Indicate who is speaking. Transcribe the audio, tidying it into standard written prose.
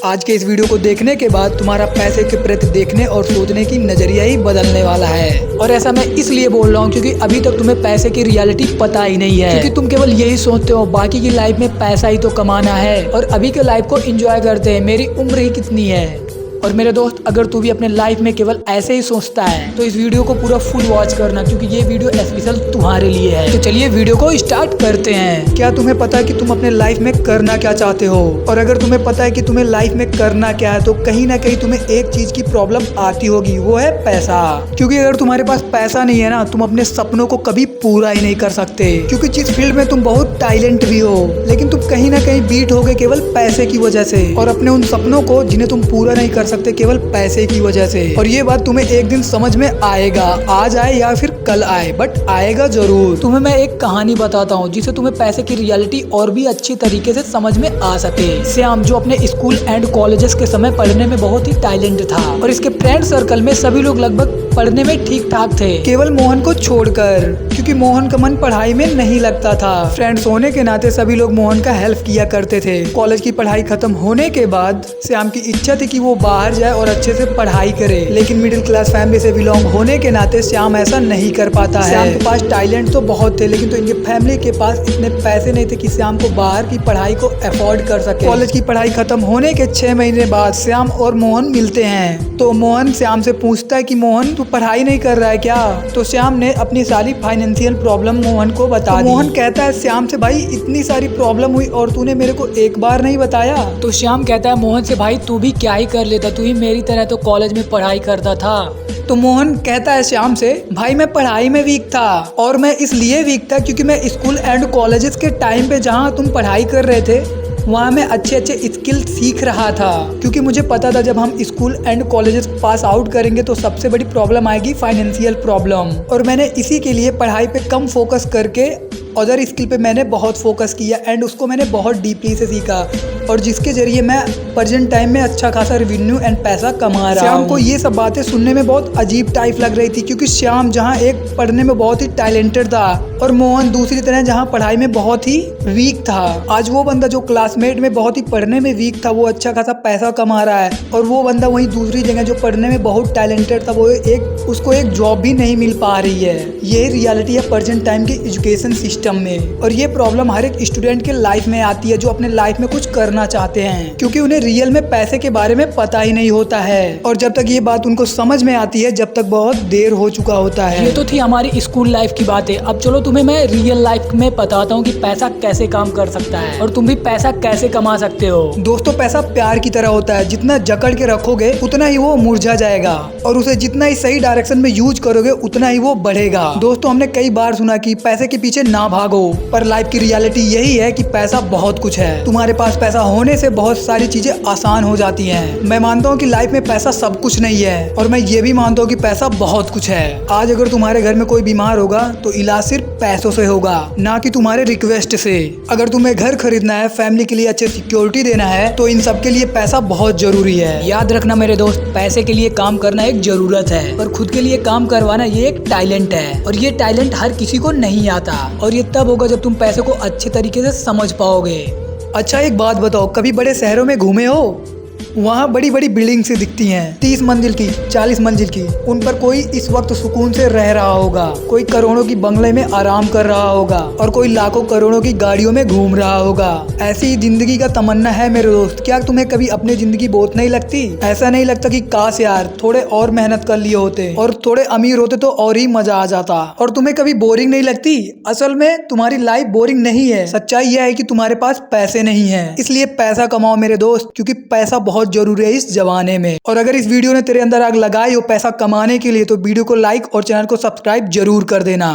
Speaker 1: आज के इस वीडियो को देखने के बाद तुम्हारा पैसे के प्रति देखने और सोचने की नजरिया ही बदलने वाला है। और ऐसा मैं इसलिए बोल रहा हूँ क्योंकि अभी तक तुम्हें पैसे की रियलिटी पता ही नहीं है, क्योंकि तुम केवल यही सोचते हो बाकी की लाइफ में पैसा ही तो कमाना है और अभी के लाइफ को एंजॉय करते हैं, मेरी उम्र ही कितनी है। और मेरे दोस्त, अगर तू भी अपने लाइफ में केवल ऐसे ही सोचता है तो इस वीडियो को पूरा फुल वॉच करना, क्योंकि ये वीडियो स्पेशल तुम्हारे लिए है। तो चलिए वीडियो को स्टार्ट करते हैं। क्या तुम्हें पता है कि तुम अपने लाइफ में करना क्या चाहते हो? और अगर तुम्हें पता है कि तुम्हें लाइफ में करना क्या है तो कहीं ना कहीं तुम्हें एक चीज की प्रॉब्लम आती होगी, वो है पैसा। क्योंकि अगर तुम्हारे पास पैसा नहीं है ना, तुम अपने सपनों को कभी पूरा ही नहीं कर सकते। क्योंकि जिस फील्ड में तुम बहुत टैलेंट भी हो, लेकिन तुम कहीं ना कहीं बीट हो गए केवल पैसे की वजह से, और अपने उन सपनों को जिन्हें तुम पूरा नहीं कर सकते केवल पैसे की वजह से। और ये बात तुम्हें एक दिन समझ में आएगा, आज आए या फिर कल आए, बट आएगा जरूर। तुम्हें मैं एक कहानी बताता हूँ जिससे तुम्हें पैसे की रियलिटी और भी अच्छी तरीके से समझ में आ सके। श्याम, जो अपने स्कूल एंड कॉलेजेस के समय पढ़ने में बहुत ही टैलेंट था और इसके फ्रेंड सर्कल में सभी लोग लगभग पढ़ने में ठीक ठाक थे, केवल मोहन को छोड़कर, क्योंकि मोहन का मन पढ़ाई में नहीं लगता था। फ्रेंड्स होने के नाते सभी लोग मोहन का हेल्प किया करते थे। कॉलेज की पढ़ाई खत्म होने के बाद श्याम की इच्छा थी कि वो बाहर जाए और अच्छे से पढ़ाई करे, लेकिन मिडिल क्लास फैमिली से बिलोंग होने के नाते श्याम ऐसा नहीं कर पाता है। श्याम के पास टैलेंट तो बहुत थे, लेकिन तो इनके फैमिली के पास इतने पैसे नहीं थे कि श्याम को बाहर की पढ़ाई को अफोर्ड कर सके। कॉलेज की पढ़ाई खत्म होने के 6 महीने बाद श्याम और मोहन मिलते हैं। तो मोहन श्याम से पूछता है कि मोहन, तू पढ़ाई नहीं कर रहा है क्या? तो श्याम ने अपनी सारी फाइनेंशियल प्रॉब्लम मोहन को बता दी। मोहन कहता है श्याम से, भाई इतनी सारी प्रॉब्लम हुई और तूने मेरे को एक बार नहीं बताया। तो श्याम कहता है मोहन से, भाई तू भी क्या ही कर लेता, तू ही मेरी तरह तो कॉलेज में पढ़ाई करता था। तो मोहन कहता है श्याम से, भाई मैं पढ़ाई में वीक था, और मैं इसलिए वीक था क्योंकि मैं स्कूल एंड कॉलेजेस के टाइम पे जहाँ तुम पढ़ाई कर रहे थे वहाँ मैं अच्छे अच्छे स्किल सीख रहा था, क्योंकि मुझे पता था जब हम school and colleges pass out करेंगे तो सबसे बड़ी प्रॉब्लम आएगी फाइनेंशियल प्रॉब्लम। और मैंने इसी के लिए पढ़ाई पे कम फोकस करके अदर स्किल पे मैंने बहुत फोकस किया एंड उसको मैंने बहुत डीपली से सीखा, और जिसके जरिए मैं प्रेजेंट टाइम में अच्छा खासा रेवेन्यू एंड पैसा कमा रहा हूँ। श्याम को ये सब बातें सुनने में बहुत अजीब टाइप लग रही थी, क्योंकि श्याम जहाँ एक पढ़ने में बहुत ही टैलेंटेड था और मोहन दूसरी तरह जहाँ पढ़ाई में बहुत ही वीक था। आज वो बंदा जो क्लासमेट में बहुत ही पढ़ने में वीक था वो अच्छा खासा पैसा कमा रहा है, और वो बंदा वहीं दूसरी जगह जो पढ़ने में बहुत टैलेंटेड था वो उसको एक जॉब भी नहीं मिल पा रही है। यही रियलिटी है प्रेजेंट टाइम की एजुकेशन सिस्टम में, और ये प्रॉब्लम हर एक स्टूडेंट के लाइफ में आती है जो अपने लाइफ में कुछ करना चाहते हैं, क्योंकि उन्हें रियल में पैसे के बारे में पता ही नहीं होता है, और जब तक ये बात उनको समझ में आती है जब तक बहुत देर हो चुका होता है। ये तो थी हमारी स्कूल लाइफ की बातें। अब चलो तुम्हें मैं रियल लाइफ में बताता हूँ कि पैसा कैसे काम कर सकता है और तुम भी पैसा कैसे कमा सकते हो। दोस्तों, पैसा प्यार की तरह होता है, जितना जकड़ के रखोगे उतना ही वो मुरझा जाएगा, और उसे जितना ही सही डायरेक्शन में यूज करोगे उतना ही वो बढ़ेगा। दोस्तों, हमने कई बार सुना कि पैसे के पीछे ना भागो, पर लाइफ की रियलिटी यही है कि पैसा बहुत कुछ है। तुम्हारे पास पैसा होने से बहुत सारी चीजें आसान हो जाती हैं। मैं मानता हूँ कि लाइफ में पैसा सब कुछ नहीं है, और मैं ये भी मानता हूँ कि पैसा बहुत कुछ है। आज अगर तुम्हारे घर में कोई बीमार होगा तो इलाज सिर्फ पैसों से होगा, ना कि तुम्हारे रिक्वेस्ट से। अगर तुम्हें घर खरीदना है, फैमिली के लिए अच्छे सिक्योरिटी देना है, तो इन सब के लिए पैसा बहुत जरूरी है। याद रखना मेरे दोस्त, पैसे के लिए काम करना एक जरूरत है, पर खुद के लिए काम करवाना ये एक टैलेंट है, और ये टैलेंट हर किसी को नहीं आता, और ये तब होगा जब तुम पैसे को अच्छे तरीके से समझ पाओगे। अच्छा, एक बात बताओ, कभी बड़े शहरों में घूमे हो? वहाँ बड़ी बड़ी बिल्डिंग से दिखती हैं, 30 मंजिल की, 40 मंजिल की। उन पर कोई इस वक्त सुकून से रह रहा होगा, कोई करोड़ों की बंगले में आराम कर रहा होगा, और कोई लाखों करोड़ों की गाड़ियों में घूम रहा होगा। ऐसी ही जिंदगी का तमन्ना है मेरे दोस्त। क्या तुम्हें कभी अपनी जिंदगी बोझ नहीं लगती? ऐसा नहीं लगता कि काश यार थोड़े और मेहनत कर लिए होते और थोड़े अमीर होते तो और ही मजा आ जाता? और तुम्हें कभी बोरिंग नहीं लगती? असल में तुम्हारी लाइफ बोरिंग नहीं है, सच्चाई यह है कि तुम्हारे पास पैसे नहीं है। इसलिए पैसा कमाओ मेरे दोस्त, क्योंकि पैसा बहुत जरूरी है इस जमाने में। और अगर इस वीडियो ने तेरे अंदर आग लगाई हो पैसा कमाने के लिए तो वीडियो को लाइक और चैनल को सब्सक्राइब जरूर कर देना।